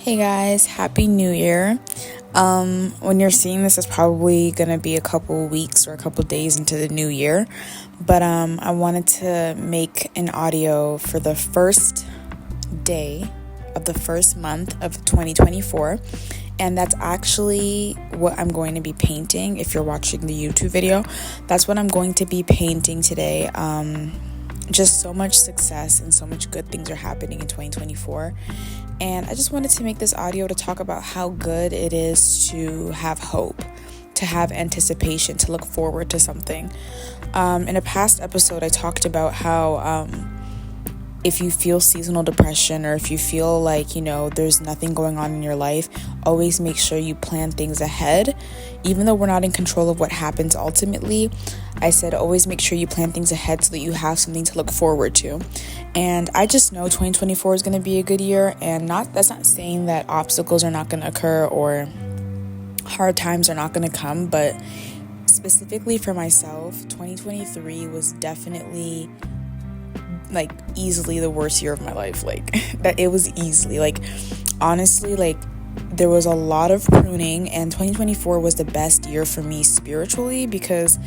Hey guys, Happy New Year. When you're seeing this, it's probably gonna be a couple weeks or a couple days into the new year. But I wanted to make an audio for the first day of the first month of 2024. And that's actually what I'm going to be painting. If you're watching the YouTube video, that's what I'm going to be painting today. Just so much success and so much good things are happening in 2024. And I just wanted to make this audio to talk about how good it is to have hope, to have anticipation, to look forward to something. In a past episode, I talked about how if you feel seasonal depression or if you feel like, there's nothing going on in your life, always make sure you plan things ahead. Even though we're not in control of what happens ultimately, I said always make sure you plan things ahead so that you have something to look forward to. And I just know 2024 is going to be a good year, and that's not saying that obstacles are not going to occur or hard times are not going to come, but specifically for myself, 2023 was definitely easily the worst year of my life. That it was easily honestly, there was a lot of pruning, and 2024 was the best year for me spiritually because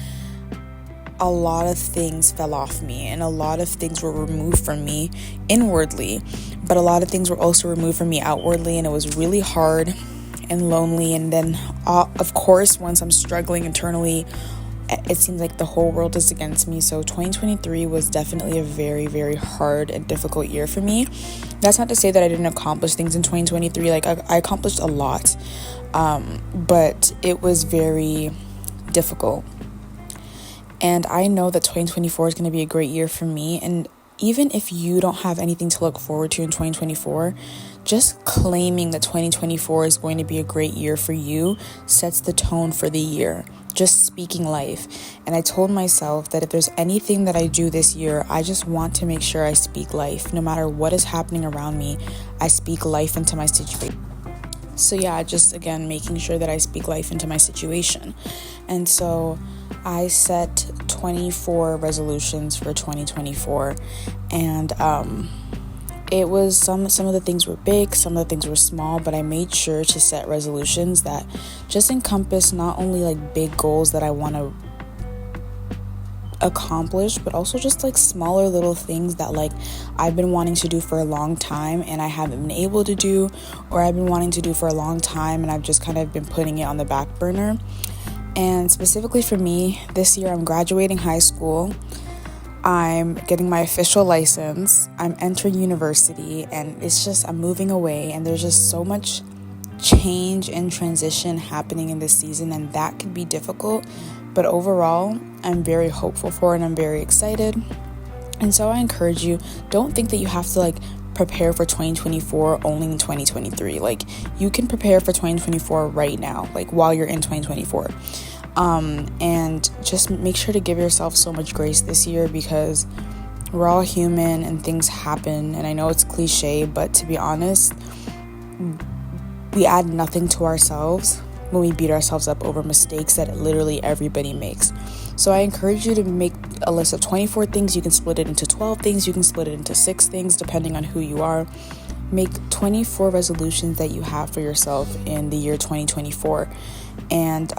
a lot of things fell off me and a lot of things were removed from me inwardly, but a lot of things were also removed from me outwardly, and it was really hard and lonely. And then of course, once I'm struggling internally, it seems like the whole world is against me. So 2023 was definitely a very, very hard and difficult year for me. That's not to say that I didn't accomplish things in 2023. I accomplished a lot, but it was very difficult. And I know that 2024 is going to be a great year for me. And even if you don't have anything to look forward to in 2024, just claiming that 2024 is going to be a great year for you sets the tone for the year. Just speaking life. And I told myself that if there's anything that I do this year, I just want to make sure I speak life. No matter what is happening around me, I speak life into my situation. So yeah, just again, making sure that I speak life into my situation. And so I set 24 resolutions for 2024, and it was some of the things were big, some of the things were small, but I made sure to set resolutions that just encompass not only big goals that I want to accomplish, but also just smaller little things that I've been wanting to do for a long time and I haven't been able to do, or I've been wanting to do for a long time and I've just kind of been putting it on the back burner. And specifically for me, this year I'm graduating high school, I'm getting my official license, I'm entering university, and it's just I'm moving away, and there's just so much change and transition happening in this season, and that can be difficult. But overall, I'm very hopeful for it and I'm very excited. And so I encourage you, don't think that you have to prepare for 2024 only in 2023. You can prepare for 2024 right now, while you're in 2024. And just make sure to give yourself so much grace this year, because we're all human and things happen. And I know it's cliche, but to be honest, we add nothing to ourselves when we beat ourselves up over mistakes that literally everybody makes. So I encourage you to make a list of 24 things. You can split it into 12 things. You can split it into 6 things, depending on who you are. Make 24 resolutions that you have for yourself in the year 2024. And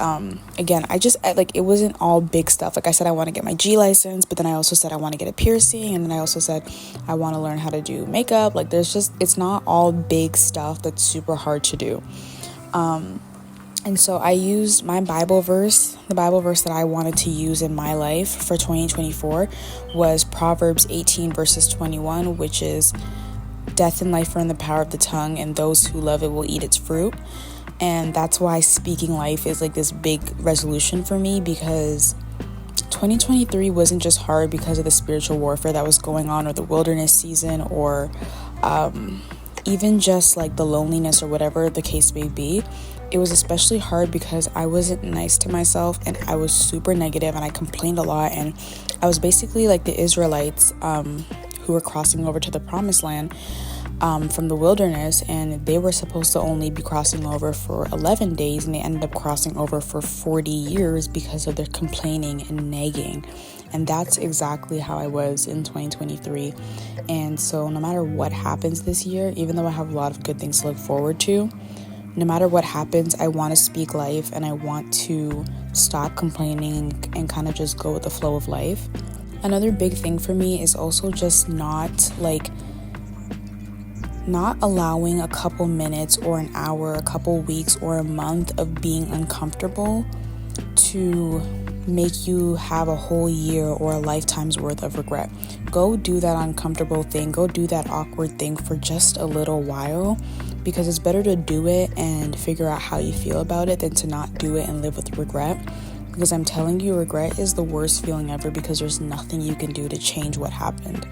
again, it wasn't all big stuff. I said, I want to get my G license, but then I also said I want to get a piercing, and then I also said I want to learn how to do makeup. It's not all big stuff that's super hard to do. And so I used my Bible verse. The Bible verse that I wanted to use in my life for 2024 was Proverbs 18 verses 21, which is, death and life are in the power of the tongue, and those who love it will eat its fruit. And that's why speaking life is this big resolution for me, because 2023 wasn't just hard because of the spiritual warfare that was going on, or the wilderness season, or even just the loneliness or whatever the case may be. It was especially hard because I wasn't nice to myself, and I was super negative, and I complained a lot, and I was basically like the Israelites who were crossing over to the promised land. from the wilderness, and they were supposed to only be crossing over for 11 days, and they ended up crossing over for 40 years because of their complaining and nagging. And that's exactly how I was in 2023. And so no matter what happens this year, even though I have a lot of good things to look forward to, no matter what happens, I want to speak life, and I want to stop complaining and kind of just go with the flow of life. Another big thing for me is also just not allowing a couple minutes or an hour, a couple weeks or a month of being uncomfortable to make you have a whole year or a lifetime's worth of regret. Go do that uncomfortable thing, go do that awkward thing for just a little while, because it's better to do it and figure out how you feel about it than to not do it and live with regret. Because I'm telling you, regret is the worst feeling ever, because there's nothing you can do to change what happened.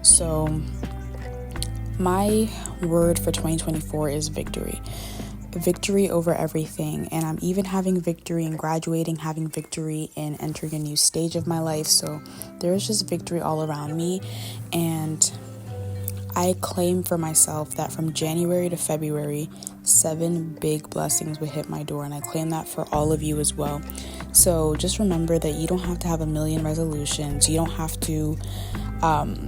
So my word for 2024 is victory. Victory over everything. And I'm even having victory in graduating, having victory in entering a new stage of my life. So there's just victory all around me. And I claim for myself that from January to February, 7 big blessings will hit my door. And I claim that for all of you as well. So just remember that you don't have to have a million resolutions. You don't have to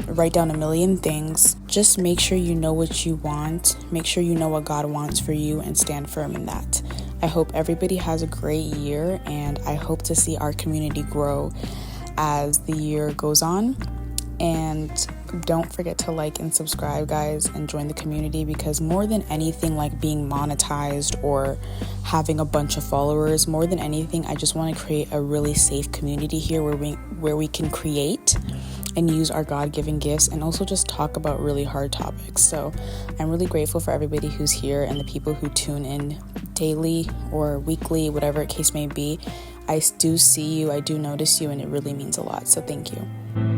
write down a million things. Just make sure you know what you want. Make sure you know what God wants for you and stand firm in that. I hope everybody has a great year, and I hope to see our community grow as the year goes on. And don't forget to like and subscribe, guys, and join the community, because more than anything, like being monetized or having a bunch of followers, more than anything, I just want to create a really safe community here where we can create and use our God-given gifts, and also just talk about really hard topics. So I'm really grateful for everybody who's here and the people who tune in daily or weekly, whatever the case may be. I do see you, I do notice you, and it really means a lot. So thank you.